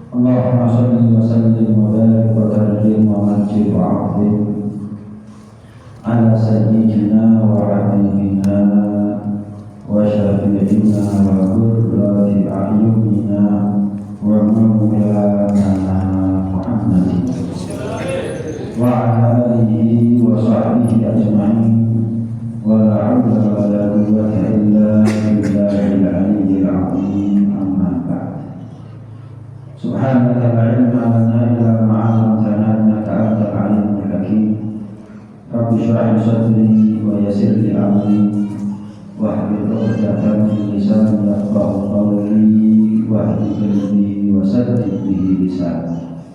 Allahumma salli wa sallim wa barik wa karrim wa majid wa azim ala sayyidina wa habibina wa syafi'ina wa qurrati a'yunina wa maulana Muhammadin wa ala alihi wa sahbihi ajma'in wa la hawla wa la quwwata illa billahil aliyyil azim. Subhanaka la ilma lana illa ma 'allamtana innaka antal alimul hakim. Rabbi shrah li sadri wa yassir li amri wahlul 'uqdatam min lisani yafqahu qawli wahdid qalbi wa saddid bihi lisani.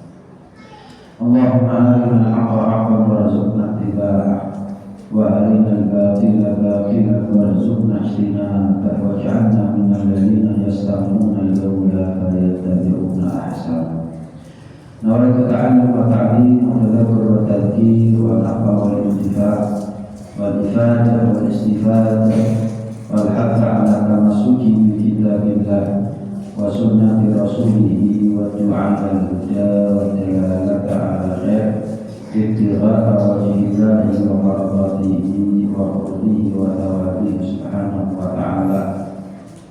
Allahumma arina al-haqqa haqqan warzuqna ittiba'ah wa arina al-batila batilan warzuqna ijtinabah waj'alna minal ladzina yastami'una al-qawla fayattabi'una ahsana. Nawaitu ta'allum wa ta'lim wa tadhakkur wa tadhkir wa nafa wa intifa' wa ifadah wa istifadah wal hatha ala tamassuki bi kitabillah wa sunnati rasulih wa du'a al-huda wa dalalata ala khair ibtigha'a wajhillahi wa maradatihi wa qurbihi wa thawabihi subhanahu wa ta'ala.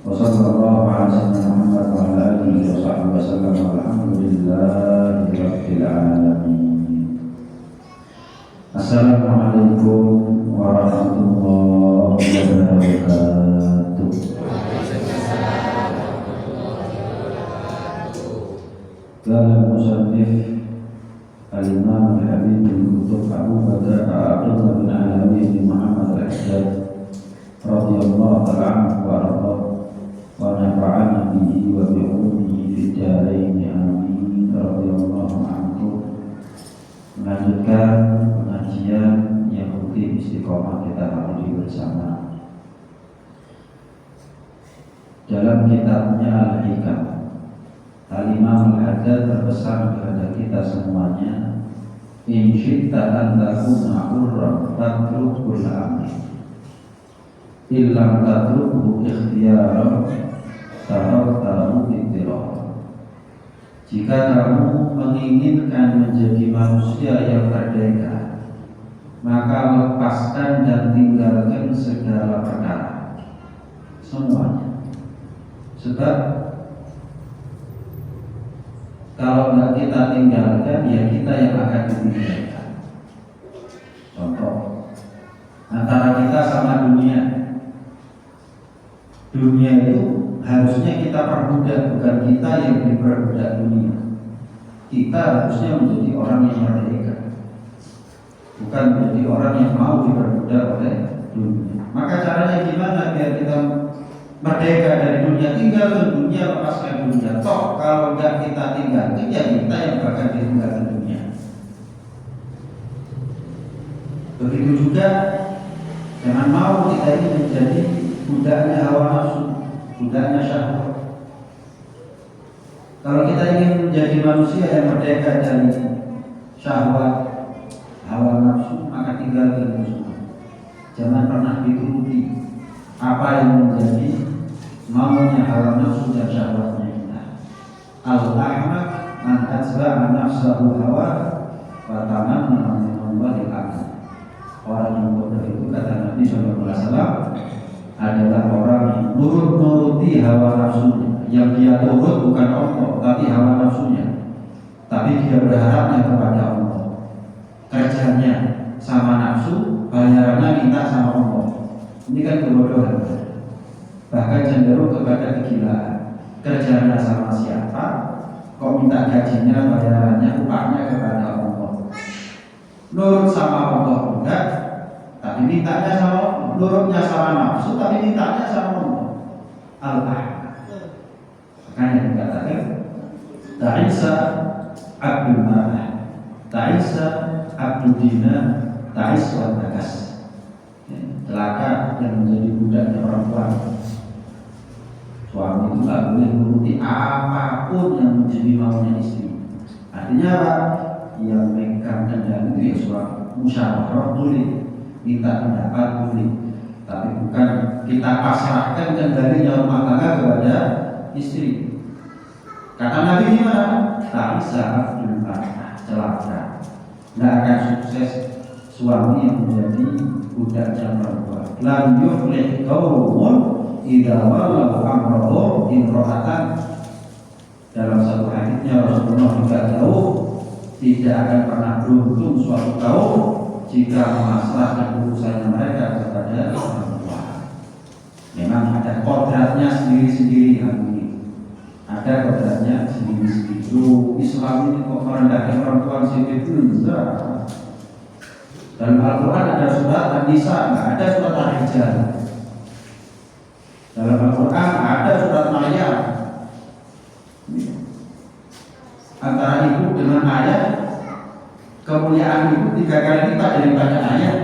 Wa sallallahu ala sayyidina Muhammad wa ala alihi wa sahbihi wa sallam walhamdulillahi rabbil alamin. Assalamualaikum warahmatullahi wabarakatuh. Qala al-musannif al-imam al-habib al-kutub Abu Bakar Abdullah bin Alawi bin Muhammad al-Haddad radhiyallahu ta'ala anhu wa arda wa nafa'ana bihi wa bi'ulumihi fid dharain amin radhiyallahu anhu. Melanjutkan pengajian yang rutin istiqomah kita lalui bersama dalam kitabnya Al-Hikam. Al-Imam Al-Haddad berpesan kepada kita semuanya, in syi'ta an takuna hurran tatrukul amri illam tatrukhu ikhtiyaran taraktahu ittirah. Jika kamu menginginkan menjadi manusia yang merdeka, maka lepaskan dan tinggalkan segala perkara, semuanya. Sebab kalau tidak kita tinggalkan, ya kita yang akan ditinggalkan. Contoh, antara kita sama dunia. Dunia itu harusnya kita perbudak, bukan kita yang diperbudak dunia. Kita harusnya menjadi orang yang merdeka, bukan menjadi orang yang mau diperbudak oleh dunia. Maka caranya gimana biar kita merdeka dari dunia? Tinggalkan dunia, lepaskan dunia. Toh kalau enggak kita tinggalkan, ya kita yang bakal ditinggalkan dunia. Begitu juga, jangan mau kita ini menjadi budaknya hawa nafsu, budaknya syahwat. Kalau kita ingin menjadi manusia yang merdeka dari syahwat, hawa nafsu, maka tinggalkan semua. Jangan pernah dituruti apa yang menjadi maunya hawa nafsu dan syahwatnya kita. Al-ahmaq man atba'a nafsahu hawa wa tamanna min Allahil a'lam. Orang yang bodoh itu, kata Nabi SAW, adalah orang yang nuruti hawa nafsunya. Yang dia turut bukan Allah, tapi hawa nafsunya. Tapi dia berharapnya kepada Allah. Kerjanya sama nafsu, bayarannya minta sama Allah. Ini kan kebodohan. Bahkan cenderung kepada kegilaan. Kerjanya sama siapa, kok minta gajinya, bayarannya, upahnya kepada Allah. Nurut sama Allah enggak, tapi mintanya sama Allah. Nurutnya sama nafsu, tapi mintanya sama Allah. Allah. Makanya dikatakan ta'isa abdul marah, ta'isa abdul dina, ta'is wa takas. Celaka yang menjadi budaknya perempuan. Suami itu tak boleh menuruti apapun yang menjadi maunya istri. Artinya apa? Yang megang kendali itu ya suami. Musyawarah boleh, minta pendapat boleh, tapi bukan kita pasrahkan kendalinya rumah tangga kepada istri. Kata Nabi gimana? Tak bisa celaka. Nggak akan sukses suami yang menjadi budaknya perempuan. Lam yuflih qaumun idza walau amrahum imra'atan. Dalam satu hadisnya Rasulullah juga jauh tidak akan pernah beruntung suatu kaum jika memasrahkan urusannya mereka kepada perempuan. Memang ada kodratnya sendiri-sendiri ini. Ada kodratnya sendiri-sendiri. Islam ini kok merendahkan perempuan segitu? Enggak. Dalam Al-Quran ada surat An-Nisa, nggak ada surat Ar-Rijal. Dalam Al-Quran ada surat Maryam. Antara ibu dengan ayah, kemuliaan ibu 3 kali lipat daripada ayah.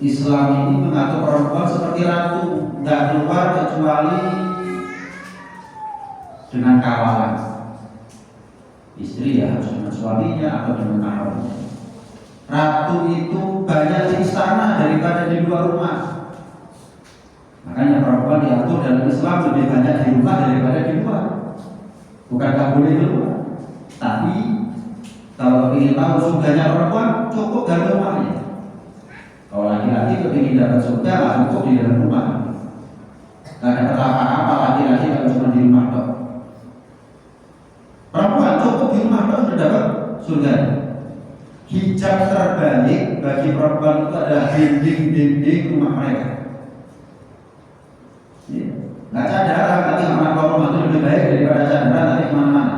Islam ini mengatur perempuan seperti ratu, nggak keluar kecuali dengan kawalan. Istri ya harus dengan suaminya atau dengan kawannya. Ratu itu banyak di istana daripada di luar rumah. Makanya perempuan diatur dalam Islam lebih banyak di rumah daripada di luar. Bukan tak boleh di luar, tapi kalau ingin tahu surganya perempuan, cukup dalam rumahnya. Kalau laki-laki kepingin dapat surga, lah cukup di dalam rumah. Gak dapat apa-apa laki-laki kalau cuma di rumah dok. Perempuan cukup di rumah dok sudah dapat surga. Hijab terbaik bagi perempuan itu adalah dinding-dinding rumah mereka. Nggak cadaran, tapi anak rumah itu lebih baik daripada cadaran tapi kemana-mana.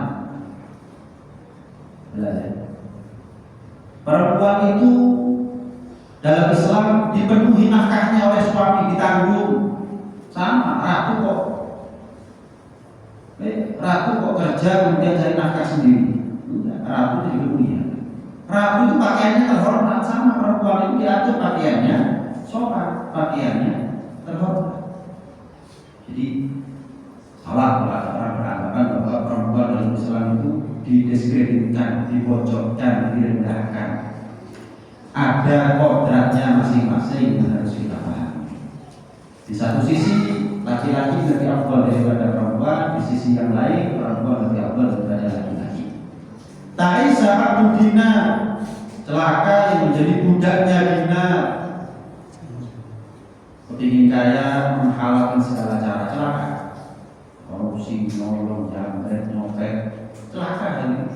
Perempuan itu dalam Islam dipenuhi nafkahnya oleh suami, ditanggung. Sama ratu kok. Ratu kok kerja kemudian cari nafkah sendiri. Ratu itu juga punya. Ratu itu pakaiannya terhormat, sama perempuan itu diatur pakaiannya sopan, pakaiannya terhormat. Jadi salah kalau orang beranggapan bahwa perempuan dalam Islam itu didiskreditkan, dipojokkan, direndahkan. Ada kodratnya masing-masing yang harus kita pahami. Di satu sisi laki-laki lebih afdal daripada perempuan, di sisi yang lain perempuan lebih afdal daripada laki-laki. Ta'isa abdu dina, celaka yang menjadi budaknya dina. Kepingin kaya menghalalkan segala cara, celaka. Korupsi, nolong, jambret, nyopet, celaka ini.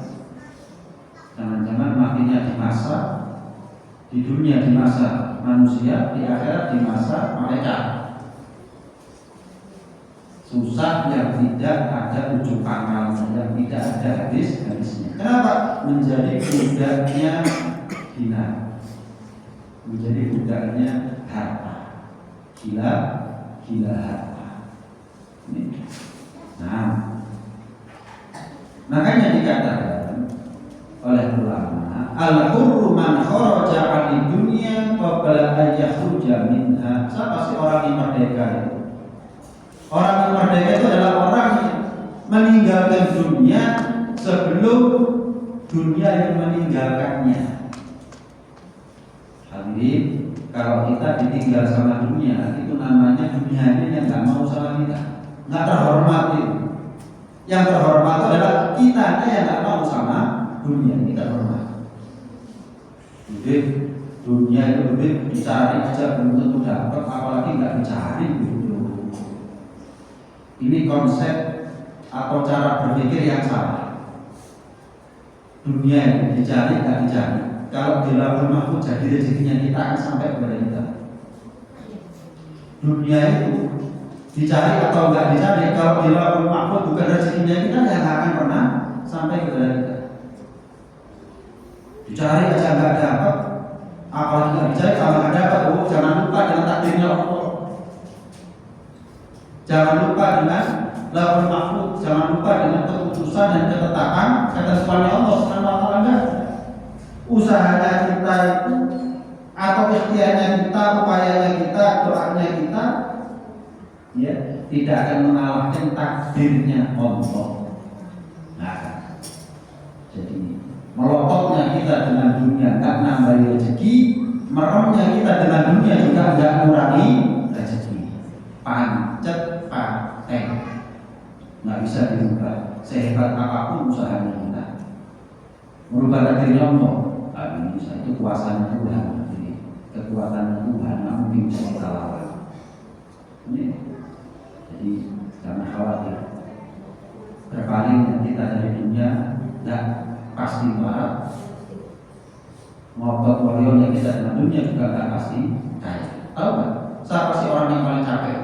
Jangan-jangan matinya di masa di dunia, di masa manusia, di akhirat, di masa malaikat. Susah yang tidak ada ujung pangkalnya, yang tidak ada habisnya. Kenapa? Menjadi budaknya dina, menjadi budaknya harta. Gila harta. Nah, makanya dikatakan oleh ulama, al-hurru man kharaja 'ani dunya qabla an yakhruja minha. Siapa sih orang yang merdeka itu? Orang yang merdeka itu adalah orang yang meninggalkan dunia sebelum dunia yang meninggalkannya. Hadirin, kalau kita ditinggal sama dunia, itu namanya dunianya yang nggak mau sama kita, nggak terhormat itu. Yang terhormat itu adalah kitanya yang nggak mau sama dunia, ini terhormat. Jadi dunia itu lebih dicari aja belum tentu dapat, apalagi nggak dicari gitu. Ini konsep atau cara berpikir yang salah. Dunia itu dicari nggak dicari. Kalau di lauhul mahfuz jadi rezekinya kita akan sampai kepada kita. Dunia itu dicari atau enggak dicari, kalau di lauhul mahfuz bukan rezekinya kita, yang akan pernah sampai kepada kita. Dicari aja enggak dapat, apalagi enggak dicari kalau enggak dapat, oh jangan lupa dengan takdirnya Allah. Jangan lupa dengan lauhul mahfuz, jangan lupa dengan keputusan dan ketetapan Allah Subhanahu wa taala. Usahanya kita itu atau ikhtiarnya kita, upayanya kita, doanya kita, ya tidak akan mengalahkan takdirnya Allah. Nah, jadi melototnya kita dengan dunia nggak nambah rezeki, meremnya kita dengan dunia juga nggak kurangi rezeki. Pancet paten. nggak bisa dirubah sehebat apapun usahanya kita. Merubah takdirnya Allah nggak bisa, itu kuasanya Tuhan. Jadi kekuatan Tuhan nggak mungkin bisa kita lawan. Ini jadi jangan khawatir. Berpaling kita dari dunia nggak pasti melarat. Ngotot warrior yang kita dalam dunia juga nggak pasti kaya. Tahu nggak? Siapa sih orang yang paling capek?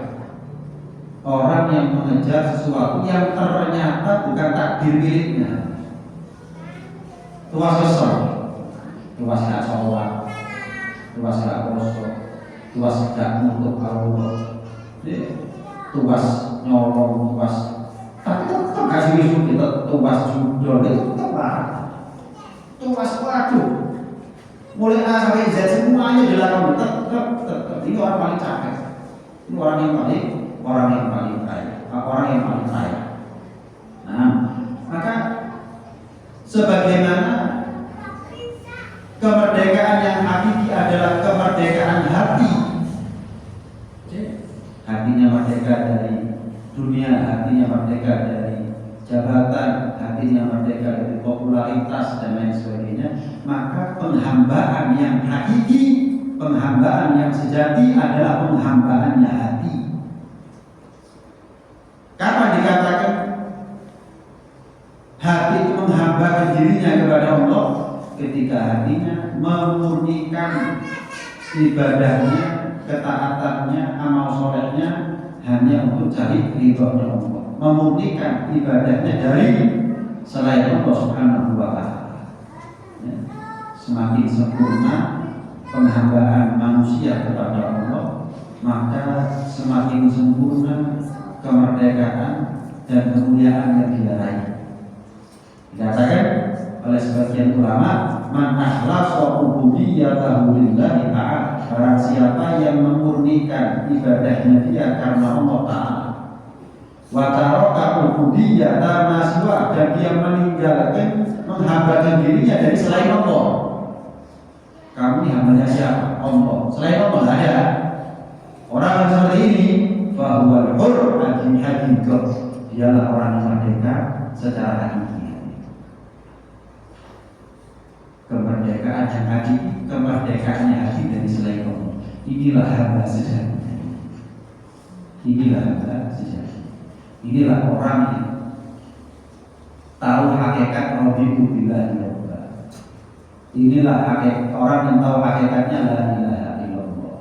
Orang yang mengejar sesuatu yang ternyata bukan takdir miliknya. Tuas kesel, tuas gak sholat, tuas gak poso, tuas gak nutup aurat, tuas nyolong, tuas tapi tetap kasih wisnu kita, tuas judol itu tetap marah. Tuas waduh, mulai A sampai Z semuanya dilakukan tetap. Ini orang paling capek. Ini orang yang paling kaya. Nah, maka sebagaimana kemerdekaan yang hakiki adalah kemerdekaan hati. Hatinya merdeka dari dunia, hatinya merdeka dari jabatan, hatinya merdeka dari popularitas dan lain sebagainya. Maka penghambaan yang hakiki, penghambaan yang sejati adalah penghambaannya hati. Kapan dikatakan hati itu menghambakan dirinya kepada Allah? Ketika hatinya memurnikan ibadahnya, ketaatannya, amal solehnya hanya untuk cari ridhonya Allah, memurnikan ibadahnya dari selain Allah Subhanahu wa Ta'ala. Semakin sempurna penghambaan manusia kepada Allah, maka semakin sempurna kemerdekaan dan kemuliaan yang dia raih. Dikatakan oleh sebagian ulama, man akhlasa ubudiyyatahu lillahi ta'ala, barang siapa yang memurnikan ibadahnya dia karena Allah Ta'ala, wa taraka ubudiyyata ma siwa, dan dia meninggalkan menghambakan dirinya dari selain Allah. Kamu ini hambanya siapa? Allah. Selain Allah tidak ada. Orang yang seperti ini bahwa hur hakikah, dialah orang yang merdeka secara hakiki. Kemerdekaan yang hakiki, kemerdekaannya hati dari selain Allah. Inilah hamba sejati. Inilah hamba sejati. Inilah orang yang tahu hakikat Rabbiku billahi rabba. Inilah hakikat orang yang tahu hakikatnya la ilaha illallah.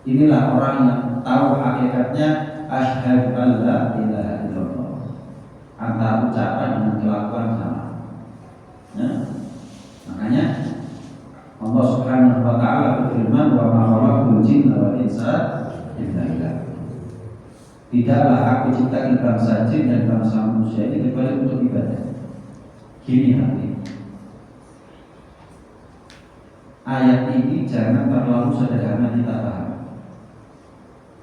Inilah orang yang tahu hakikatnya asyhadu an la ilaha illallah. Antara ucapan dengan kelakuan sama. Makanya Allah Subhanahu wa Ta'ala berfirman, wa ma khalaqtul jinna wal insa illa liya'budun. Tidaklah aku ciptakan bangsa jin dan bangsa manusia ini kecuali untuk ibadah. Gini hati. Ayat ini jangan terlalu sederhana kita paham.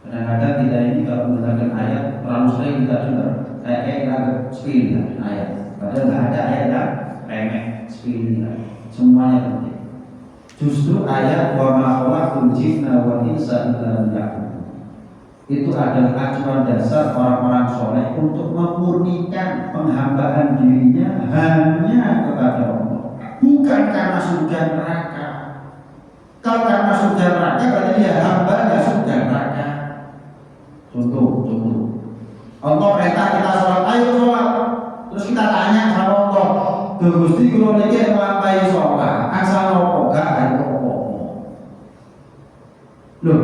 Kadang-kadang kita ini kalau menggunakan ayat terlalu sering kita dengar kayak kita sepilih ayat. Padahal nggak ada ayat yang remeh, sepilih semuanya penting. Justru ayat wa ma khalaqtul jinna wal insa illa liya'budun itu adalah acuan dasar orang-orang soleh untuk memurnikan penghambaan dirinya hanya kepada Allah, bukan karena surga neraka. Kalau karena surga neraka berarti dia hamba nggak surga neraka. Contoh, Allah perintah kita sholat, ayo sholat. Terus kita tanya sama Allah, Gusti kula niki nglampahi sholat, asal nopo gak ayo apa. Loh,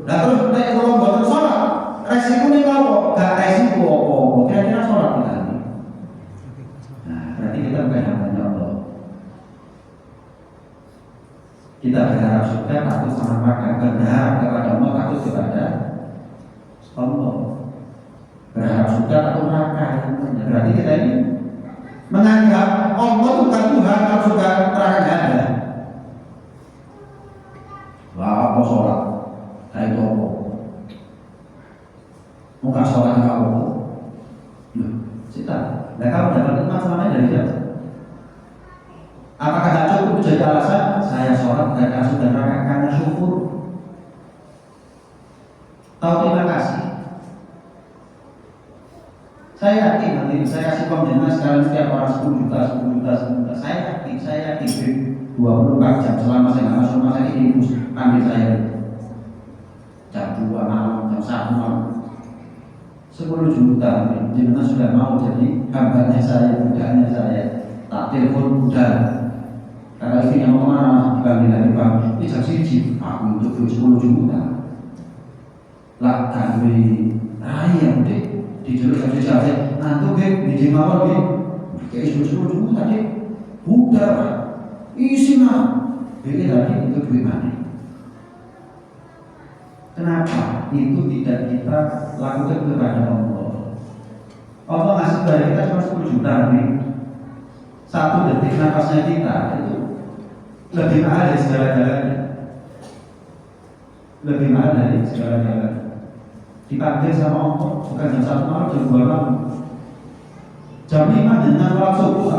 lah terus nek kula mboten sholat, resikone apa? Gak resiko apa-apa. Kira-kira sholat kita ini. Nah, berarti kita bukan hambanya Allah. Kita berharap surga, takut sama neraka. Berharap kepada Allah, takut kepada Allah. Berharap surga, takut neraka. Berarti kita ini menganggap Allah itu bukan Tuhan, kalau surga neraka nggak ada. Wah, apa sholat? Kayak itu apa? Muka sholat nggak apa? Loh, cita. Nah, kamu dapat nikmat selamanya dari siapa? Apakah tidak cukup jadi alasan saya sholat dan kasih dan neraka karena syukur? Tahu terima kasih. Saya yakin nanti saya kasih uang jenengan sekarang setiap orang 10 juta, 10 juta, 10 juta. Saya yakin 24 jam selama saya nggak masuk rumah sakit ibu panggil saya jam 2 malam, jam 1 malam 10 juta. Jenengan sudah mau jadi hambanya saya, budaknya saya. Tak telepon udah. Karena istrinya mau kemana? Dipanggil lagi bang. Ini jam 1 aku untuk 10 juta. Lah kami raya deh. Di jalur kasih saya, nanti ke di mawar nih, kayak 10 juta deh, udah isi mah, ini tadi itu duit mana? Kenapa itu tidak kita lakukan kepada Allah? Allah ngasih kepada kita cuma 10 juta nih, 1 detik nafasnya kita itu lebih mahal dari segala-galanya, lebih mahal dari segala-galanya. Dipanggil sama Allah bukan jam 1 malam, jam 2 malam, jam 5 dengan sholat subuh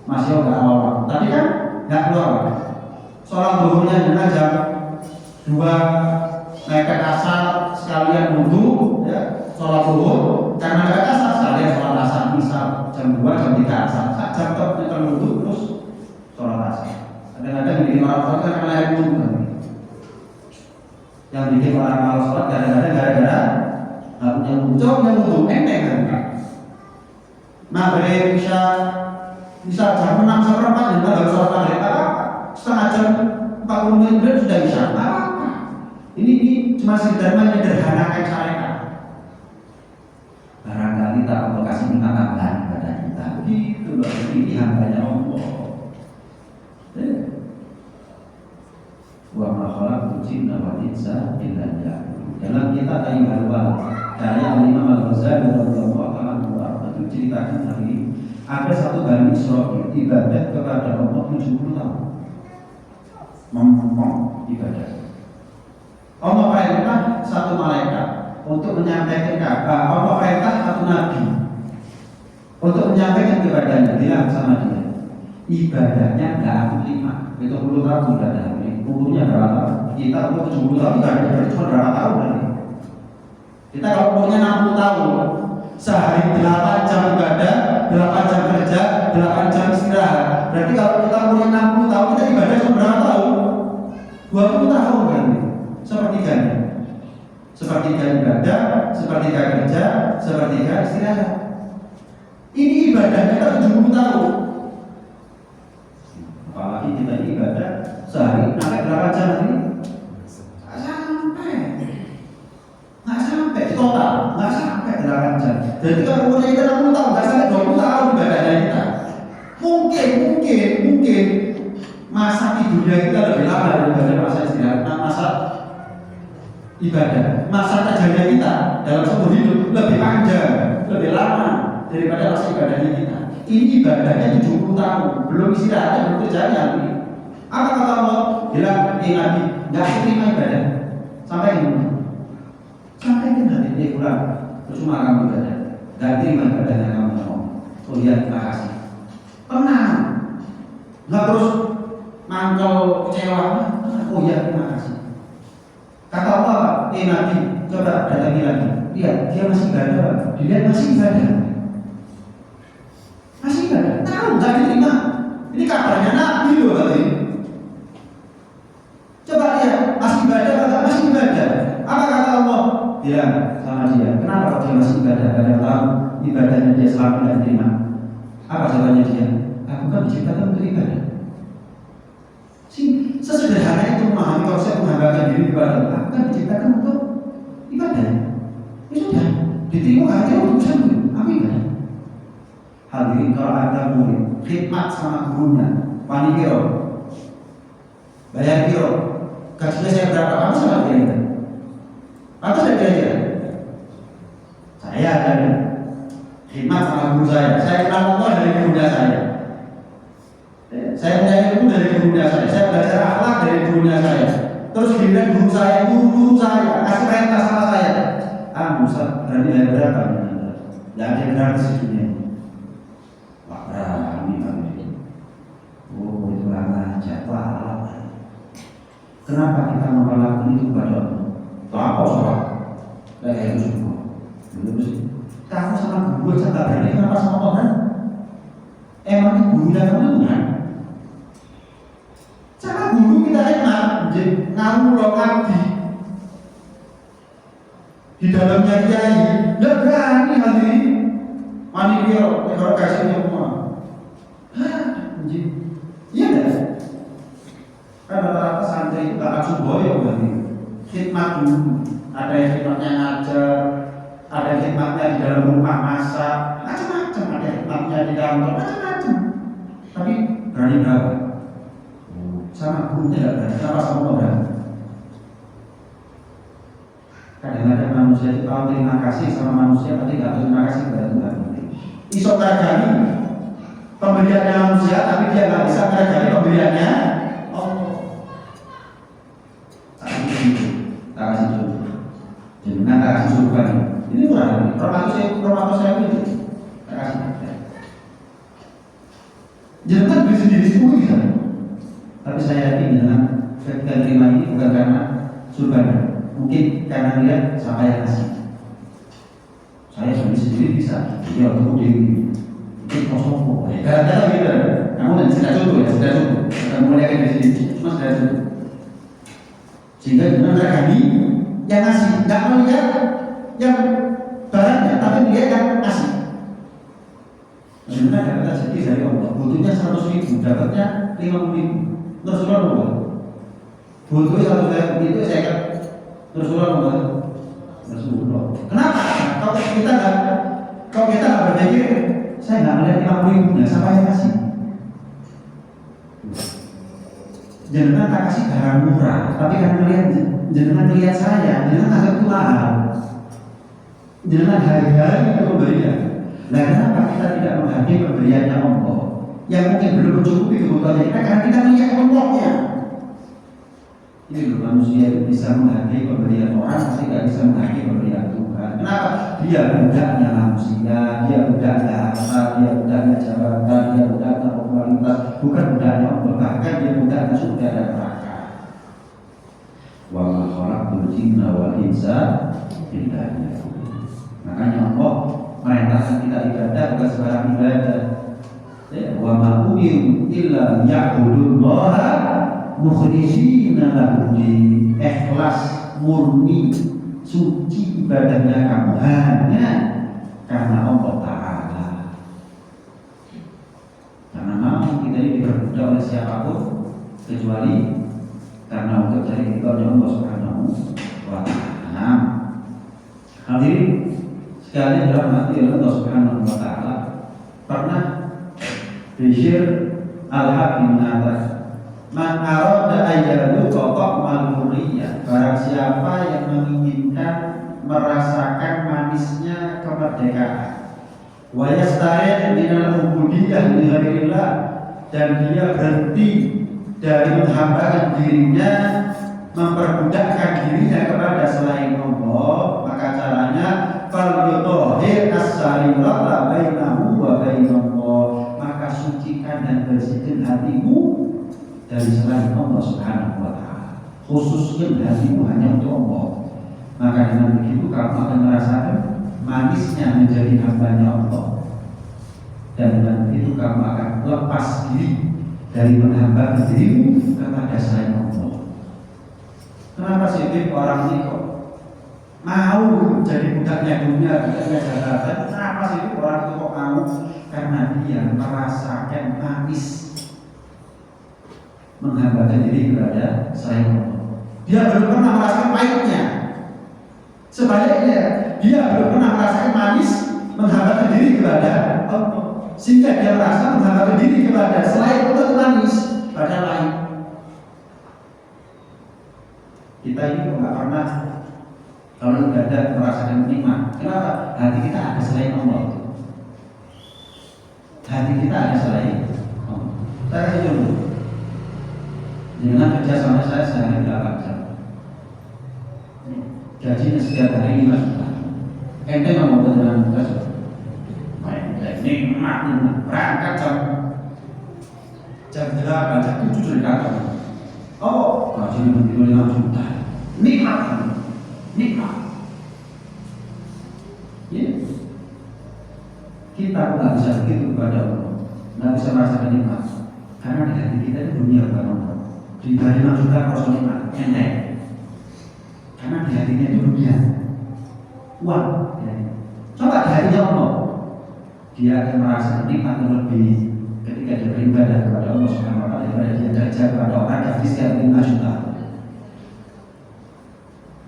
masih nggak awal. Tadi kan nggak keluar. Sholat zuhurnya dengan jam 2 mepet asar sekalian wudhu, ya, sholat zuhur karena mepet asar sekalian sholat asar misal jam 2 jam 3 asar, jam terus wudhu terus sholat asar. Kadang-kadang di orang sholat karena lahir wudhu. Yang bikin orang malas sholat kadang-kadang gara-gara nggak punya wudhu, yang wudhu enteng kan. Maghrib bisa jam 6 seperempat dan baru sholat maghrib apa? Setengah jam 40 menit sudah bisa apa? Ini cuma sekedar menyederhanakan syariat. Barangkali tak Allah kasih minta tambahan kepada kita. Begitu loh, ini hambanya Allah. Wa ma khalaqtul jinna wal insa illa liya'budun. Dalam kitab Ayyuhal Walad karya Imam Al-Ghazali radhiyallahu anhu itu ceritakan lagi ada satu Bani Israil ibadah kepada Allah 70 tahun. Ibadah. Allah perintah satu malaikat untuk menyampaikan kabar. Allah perintah satu nabi untuk menyampaikan kepadanya, bilang sama dia, ibadahnya nggak aku terima. 70 tahun tidak ada. Umurnya berapa? Kita umur 70 tahun tidak ada, berarti cuma berapa tahun lagi? Kita kalau umurnya 60 tahun, sehari 8 jam ibadah, 8 jam kerja, 8 jam istirahat. Berarti kalau kita umurnya 60 tahun, kita ibadah cuma berapa tahun? 20 tahun kan? Sepertiganya. Sepertiga ibadah, sepertiga kerja, sepertiga istirahat. Ini ibadah kita 70 tahun. Apalagi kita ibadah sehari sampai berapa jam ini? Nggak sampai total, nggak sampai 8 jam. Jadi kalau umurnya kita 60 tahun, nggak sampai 20 tahun ibadahnya kita. Mungkin masa tidurnya kita lebih lama daripada masa istirahat, masa ibadah. Masa kerjanya kita dalam seumur hidup lebih panjang, lebih lama daripada masa ibadahnya kita. Ini ibadahnya 70 tahun, belum istirahatnya, belum kerjanya. Apa kata Allah? Bilang, Nabi, nggak terima ibadah. Sampai ini. Sampai ke nanti dia pulang. Percuma kamu ibadah. Nggak terima ibadahnya kamu mau. Oh iya, terima kasih. Tenang. Nggak terus mangkel kecewa. Oh iya, terima kasih. Kata Allah, Nabi, coba datangi lagi. Lihat, dia masih ibadah. Dilihat masih ibadah. Masih ibadah. Tahu nggak diterima. Ini kabarnya Nabi loh kali. Coba lihat, masih ibadah atau masih ibadah? Apa kata Allah? Bilang sama dia, kenapa dia masih ibadah? Karena tahu ibadahnya dia selalu tidak diterima. Apa jawabannya dia? Aku kan diciptakan untuk ibadah. Sesederhana itu memahami konsep menghambakan diri kepada Allah. Aku kan diciptakan untuk ibadah. Ya sudah, diterima aja urusan gue. Apa ibadah? Hadirin, kalau ada murid khidmat sama gurunya, panikiro, bayar kiro, gajinya saya berapa? Kamu sama dia? Atau saya kira saya ada khidmat sama guru saya kenal Allah dari gurunya saya punya ilmu dari gurunya saya belajar akhlak dari gurunya saya. Terus giliran guru saya, guru saya kasih perintah sama saya. Ustaz, berani bayar berapa? Tidak ada yang gratis di dunia ini. Wah, berani kami. Oh, itu lama aja. Wah, kenapa kita melakukan itu kepada Allah? Apa salah? Kayak itu semua. Belum sih. Kamu sama bocah nggak berani kenapa sama Tuhan? Emangnya gurunya kamu Tuhan? Cara guru kita enak, ngamu loh ngabdi di dalamnya kiai, nggak berani hadirin. Mani dia kalau kasihnya semua, iya deh. Kan rata-rata santri itu tak suboyo berarti khidmat dulu. Ada yang khidmatnya ngajar, ada yang khidmatnya di dalam rumah masak, macam-macam. Ada yang khidmatnya di kantor, macam-macam. Tapi berani berapa? Sama gurunya tidak berani, sama orang. Kadang-kadang manusia itu tahu terima kasih sama manusia, tapi tidak terima kasih kepada Tuhan. Isok terjadi pemberiannya manusia, tapi dia nggak bisa terjadi pemberiannya Allah. Tak kasih contoh. Jangan tak kasih surga ini. Ini murah ini. Romatus saya itu. Tak kasih. Jangan beli sendiri semua bisa. Tapi saya yakin dengan ketika terima ini bukan karena surga. Mungkin karena dia siapa yang kasih. Saya sendiri bisa. Dia waktu dewi. Itu kosong. Kadang-kadang gitu. Kamu nanti sudah contoh ya, sudah contoh. Kita mulai akan di sini. Cuma sudah contoh. Sehingga benar kami yang ngasih, nggak melihat yang barangnya, tapi dia yang ngasih. Sebenarnya dapat rezeki dari Allah. Butuhnya 100.000, dapatnya 50.000. Terus orang mau butuhnya 100.000 itu saya kan. Terus orang mau Rasulullah. Kenapa? Kalau kita nggak berpikir, saya nggak melihat 50.000, siapa yang kasih? Jangan tak kasih barang murah, tapi kan jangan melihat saya, jangan anggap itu mahal. Jangan hargai pemberian. Nah, kenapa kita tidak menghargai pemberiannya Allah? Yang mungkin belum mencukupi kebutuhannya kita karena kita melihat Allahnya. Ini loh, manusia itu bisa menghargai pemberian orang, tapi tidak bisa menghargai pemberian Tuhan. Kenapa? Dia budaknya manusia, dia budaknya harta, dia budaknya jabatan, dia budaknya popularitas, bukan budaknya Allah, bahkan dia budaknya surga dan neraka. Wa ma khalaqtul jinna wal insa illa liya'budun. Makanya Allah merintahkan kita ibadah bukan sembarang ibadah. Wa ma umiru illa liya'budullaha mukhlishina lahu-d-din, ikhlas, murni, suci ibadahnya kamu hanya karena Allah Ta'ala. Karena mau kita ini diperbudak oleh siapapun kecuali karena untuk cari ridhonya Allah Subhanahu wa Ta'ala. Hadirin sekalian dirahmati oleh Allah Subhanahu wa Ta'ala, pernah Bishr Al-Habib mengatakan, man arada ayyalu ta'mal hurriyah, barang siapa yang menginginkan merasakan manisnya kemerdekaan, wa yastari' minal ubudiyah li ghairillah, dan dia berhenti dari menghambakan dirinya, memperbudakkan dirinya kepada selain Allah, maka caranya fal yutahhir as-sarirata bainahu wa bainallah, maka sucikan dan bersihkan hatimu dari selain Allah Subhanahu wa Ta'ala, khususkan hatimu hanya untuk Allah. Maka dengan begitu kamu akan merasakan manisnya menjadi hambanya Allah, dan dengan begitu kamu akan lepas diri dari menghamba dirimu kepada selain Allah. Kenapa sih orang ini kok mau jadi budaknya dunia, budaknya jabatan? Kenapa sih orang itu kok mau? Karena dia merasakan manis menghambakan diri kepada selain Allah. Dia belum pernah merasakan pahitnya. Sebaliknya, dia belum pernah merasakan manis menghambakan diri kepada Allah, sehingga dia merasa menghambakan diri kepada selain Allah itu manis, padahal lain. Kita ini kok nggak pernah kalau ibadah merasakan nikmat. Kenapa? Hati kita ada selain Allah. Hati kita ada selain Allah. Saya kasih contoh. Dengan kerja sama saya sehari 8 jam, gajinya setiap hari 5 juta. Ente mau dengan kerja nikmat, berangkat jam 8, jam 7 dari kantor. Oh, gajinya begitu 5 juta. Nikmat. Kita nggak bisa begitu kepada Allah, nggak bisa merasakan nikmat, karena di hati kita itu dunia bukan Allah. Di balik juga kosong nikmat, enteng. Karena di hatinya itu dunia, uang. Ya. Coba di hatinya Allah, dia akan merasakan nikmat yang lebih ketika dia beribadah kepada Allah Subhanahu Wa Taala daripada dia kerja kepada orang yang setiap 5 juta.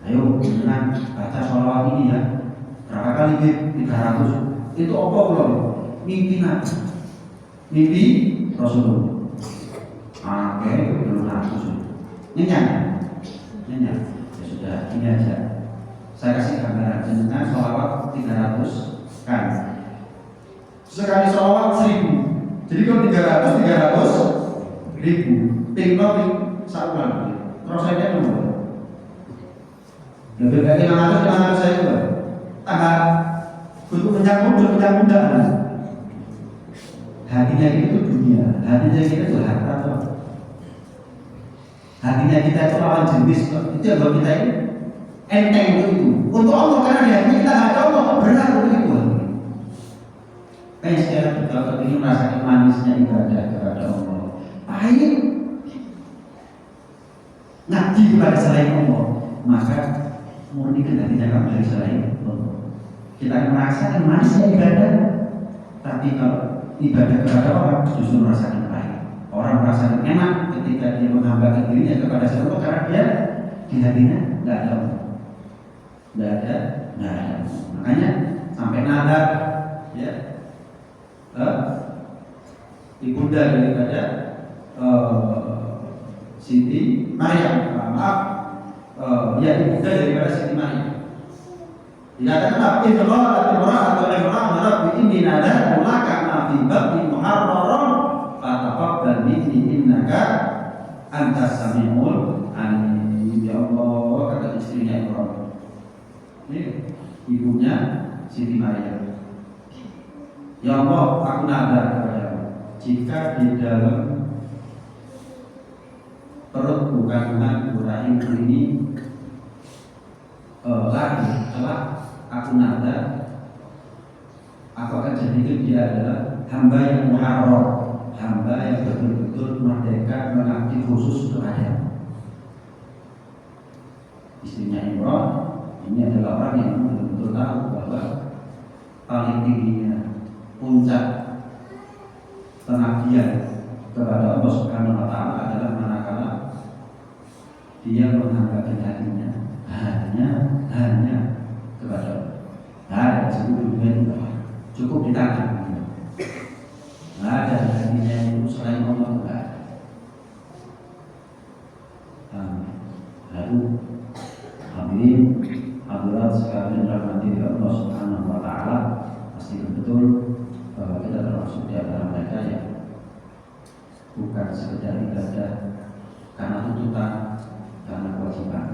Ayo, dengan baca sholawat ini ya, berapa kali 300. Itu apa belum? Mimpi Nabi, mimpi Rasulullah. Oke, belum ratus. Nyenyak, ya sudah, ini aja. Saya kasih gambaran dengan sholawat 300 kali. Sekali sholawat 1000. Jadi kalau 300 ribu. Tinggal satu kali. Terus saya dulu. Lebih dari 500 saya juga. Tambah untuk mudah. Hatinya itu dunia, hatinya kita itu harta. Hatinya kita itu lawan jenis. Itu yang buat kita ini enteng itu. Untuk Allah karena di hatinya kita nggak tahu Allah benar untuk itu. Kayak sekarang kita ingin merasakan manisnya ibadah kepada Allah. Pahit ngaji kepada selain Allah, maka murni hatinya kamu dari selain Allah. Kita akan merasakan manisnya ibadah, tapi kalau ibadah kepada orang justru merasakan pahit. Orang merasakan enak ketika dia menghambakan dirinya kepada siapa karena dia di hatinya nggak ada. Makanya sampai nadar, ya, ibunda daripada Siti Maryam, ya ibunda daripada Siti Maryam. Dikatakan idhara atau imra'ah ini nada mulaka nabi babni muharraran fataqabbal minni innaka antas samiul alim. Ya Allah, kata istrinya Ibrahim. Ini ibunya Siti Maryam. Ya Allah, aku nadar kepadamu, jika di dalam perut kandungan Ibrahim ini lahir telah aku nadar, aku akan jadikan dia adalah hamba yang muharrar, hamba yang betul-betul merdeka mengabdi khusus kepada istrinya Imran. Ini adalah orang yang betul-betul tahu bahwa paling tingginya puncak pengabdian kepada Allah Subhanahu Wa Taala adalah manakala dia menghambakan hatinya hanya kepada Allah. Ada seluruh dunia itu cukup ditangkap. Ada hatinya itu selain Allah enggak. Lalu hadirin hadirat sekalian rahmati Allah Subhanahu Wa Taala, pasti betul bahwa kita termasuk di antara mereka yang bukan sekedar ibadah karena tuntutan, karena kewajiban,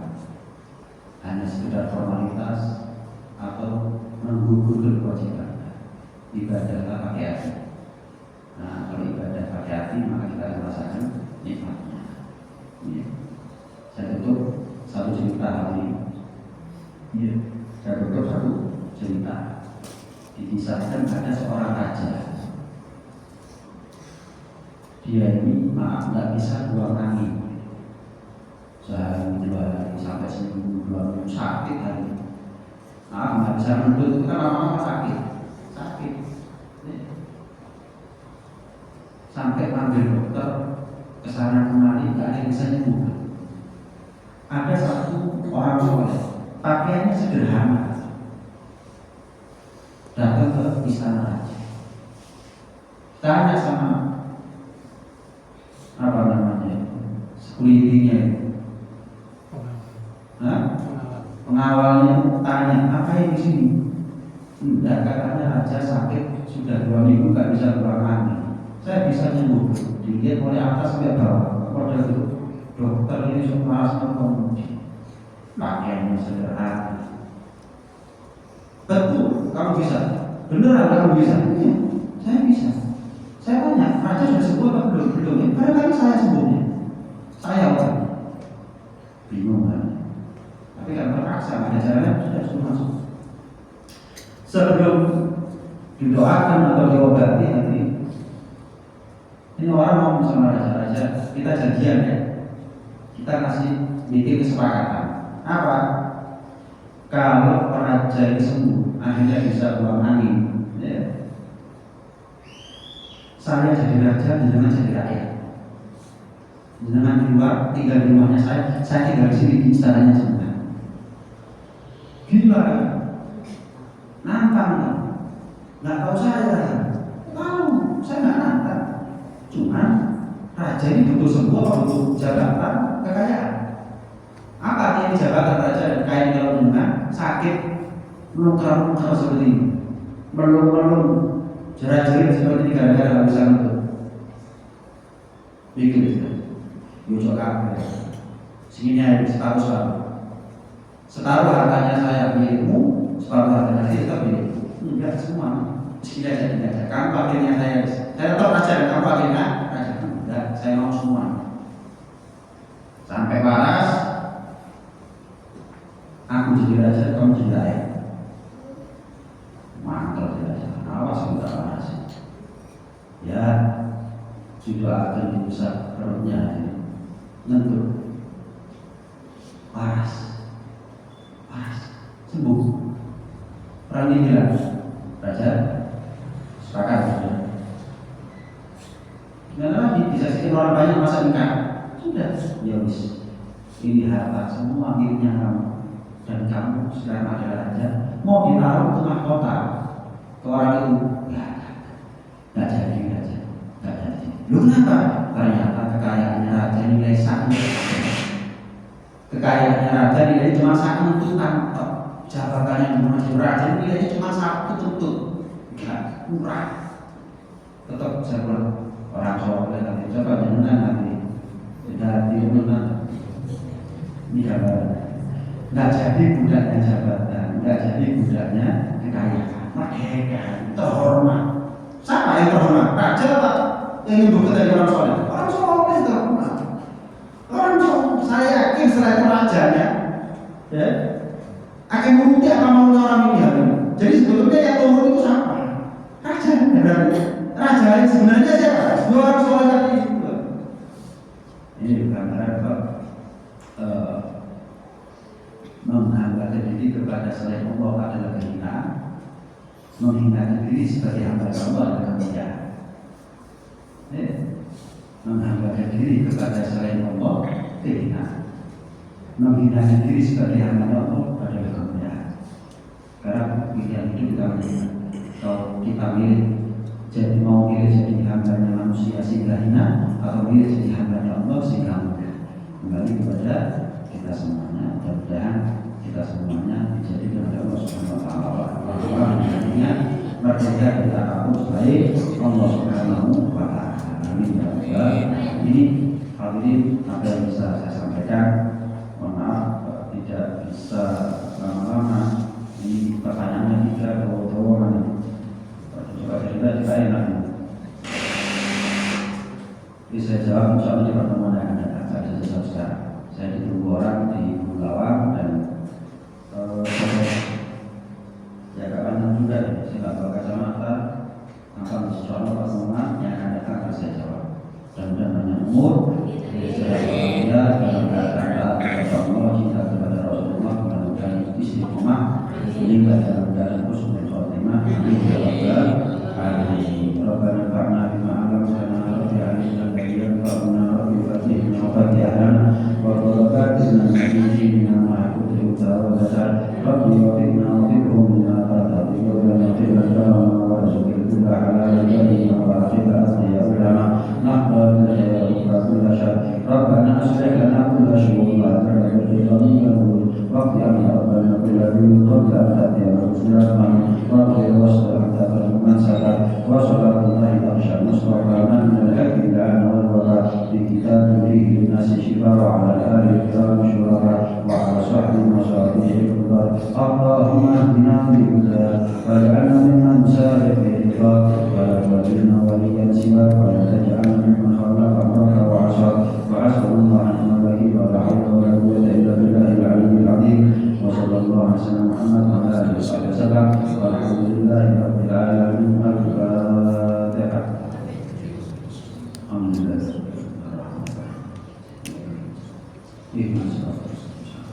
hanya sekedar formalitas atau menggugurkan kewajiban. Ibadahlah pakai hati. Nah, kalau ibadah pakai hati maka kita akan merasakan nikmatnya. Ya. Saya tutup satu cerita hari. Ya. Saya tutup satu cerita. Dikisahkan ada seorang raja. Dia ini nggak bisa buang angin. Sehari 2 hari sampai seminggu 2 minggu sakit hari. Nggak bisa mendut itu kan lama-lama sakit. Sampai panggil dokter kesana kemari nggak ada yang bisa nyembuhkan. Ada satu orang soleh, pakaiannya sederhana, datang ke istana raja. Tanya sama apa namanya sekelilingnya itu, pengawalnya tanya apa yang di sini? Enggak, katanya raja sakit sudah 2 minggu nggak bisa buang angin. Saya bisa nyembuh, dilihat oleh atas sampai bawah. Pada itu dokter ini semua menguji, pakaiannya sederhana. Betul, kamu bisa. Beneran kamu bisa? Iya, saya bisa. Saya tanya, raja sudah sembuh atau belum? Belum. Barangkali saya sembuhnya. Saya orang bingung kan? Tapi kan terpaksa ada jalannya sudah masuk. Sebelum didoakan atau diobati nanti. Ini orang ngomong sama raja-raja, kita janjian ya, kita kasih bikin kesepakatan. Apa? Kalau raja ini sembuh, akhirnya bisa buang angin, ya. Saya jadi raja, jangan jadi rakyat. Jangan di luar, tinggal di rumahnya saya tinggal di sini di istananya sebentar. Gila, nantang, nggak tahu saya, tahu saya nggak nantang. Cuman raja ini butuh sembuh atau butuh jabatan, kekayaan. Apa artinya jabatan raja dan kekayaan kalau mendengar sakit, melungkar seperti ini, melung jerat-jerit seperti ini gara-gara nggak bisa nutut. Bikin itu, yujok kafe, segini aja status kamu. Separuh hartanya saya milikmu, separuh hartanya saya tetap milikmu. Enggak semua, segini aja tidak ada. Kamu pakainya saya tetap raja dan kamu pakainya raja. Enggak, saya mau semua. Sampai waras, aku jadi raja, kamu jadi rakyat. Mantap jadi raja. Awas sudah waras. Ya, sudah akan diusap perutnya, nyentuh. Waras. Sembuh. Orang ini bilang, raja, sepakat sudah. Gimana lagi? Disaksikan orang banyak masa nikah. Sudah, ya wis. Ini harta semua miliknya kamu dan kamu sekarang adalah raja. Mau ditaruh tengah kota ke orang itu, nggak jadi raja, nggak jadi. Lu kenapa? Ternyata kekayaannya raja nilai satu. Kekayaannya raja nilai cuma satu tukang. Jabatannya menjadi raja nilainya cuma satu tutup, nggak murah. Tetap saya bilang orang Jawa nanti coba jangan nanti tidak diumumkan ini jabatan, nggak jadi budaknya jabatan, nggak jadi budaknya kekayaan, merdeka, terhormat. Siapa yang terhormat? Raja apa? Yang ingin bekerja orang soleh? Orang soleh terhormat. Orang soleh, saya yakin selain rajanya, ya. Akan menuruti apa maunya orang ini hari ini. Jadi sebetulnya yang turun itu siapa? Raja, berarti raja yang sebenarnya siapa? Dua orang soleh tadi itu. Ini gambaran menghambakan diri kepada selain Allah adalah kehinaan, menghinakan diri sebagai hamba Allah adalah kemuliaan. Menghambakan diri kepada selain Allah kehinaan, menghinakan diri sebagai hamba Allah adalah kemuliaan. Karena pilihan hidup kita milih. Kalau kita milih jadi mau milih jadi hambanya manusia sehingga hina, atau milih jadi hambanya Allah sehingga mulia. Kembali kepada kita semuanya. Mudah-mudahan kita semuanya dijadikan oleh Allah Subhanahu Wa Taala orang yang merdeka dari apapun selain Allah Subhanahu Wa Taala. Amin ya Allah. Ini hal ini apa yang bisa saya sampaikan. Mohon maaf tidak bisa lama-lama. Ini pertanyaannya tidak bawa-bawa mana. Coba cerita enak. Jadi saya jawab insya Allah di pertemuan yang akan datang. Saya bisa jawab sekarang. Saya ditunggu orang di Bulawang dan ya kapan juga deh. Saya nggak bawa kacamata. Nampak insya Allah pertemuan yang akan datang akan saya jawab. Dan banyak umur. Saya bahagia dalam keadaan kepada Allah, cinta kepada Rasulullah, menemukan istiqomah, meninggal dalam keadaan husnul khotimah. Amin ya rabbal alamin. Rabbana fa'na bima 'allamtana rabbi 'allimna alladhi yanfa'una rabbi fa'tina wa fatihana wa barakatina min ma kunta wa zakar rabbi wa qina wa qihum min al-qadari wa lana qina wa rizqina halal tayyib wa qina ya ulama nahnu ya rabbana syar rabbana aslih lana kull shay'in wa tarhamna waqti ya rabbana kull bil qadar fatihah wa وَقِيلَ وَصَلَّى فَمَنْ سَكَتَ وَصَلَّى اللَّهِ أَرْشَدَ مُصْطَفَى مَنْ الْحَقِّ الْعَنَ وَالْوَرَى بِكِتَابِهِ لِلنَّاسِ شِفَاءً وَعَلَى آلِهِ الْكِرَامِ شُرَفَاء وَعَلَى صَحْبِهِ وَصَحْبِهِ الْكِرَامِ اللهم اهدنا بهداك واجعلنا ممن سار في رضاك ولا تجعلنا وليا سواك ولا تجعلنا ممن خالف أمرك وعصاك وحسبنا الله ونعم الوكيل ولا حول ولا قوة إلا بالله العلي العظيم وصلى الله على سيدنا محمد وعلى آله وصحبه وسلم والحمد لله Alhamdulillahirabbil alamin. Al-Fatihah. Alhamdulillah. Ihdinas siratal mustaqim.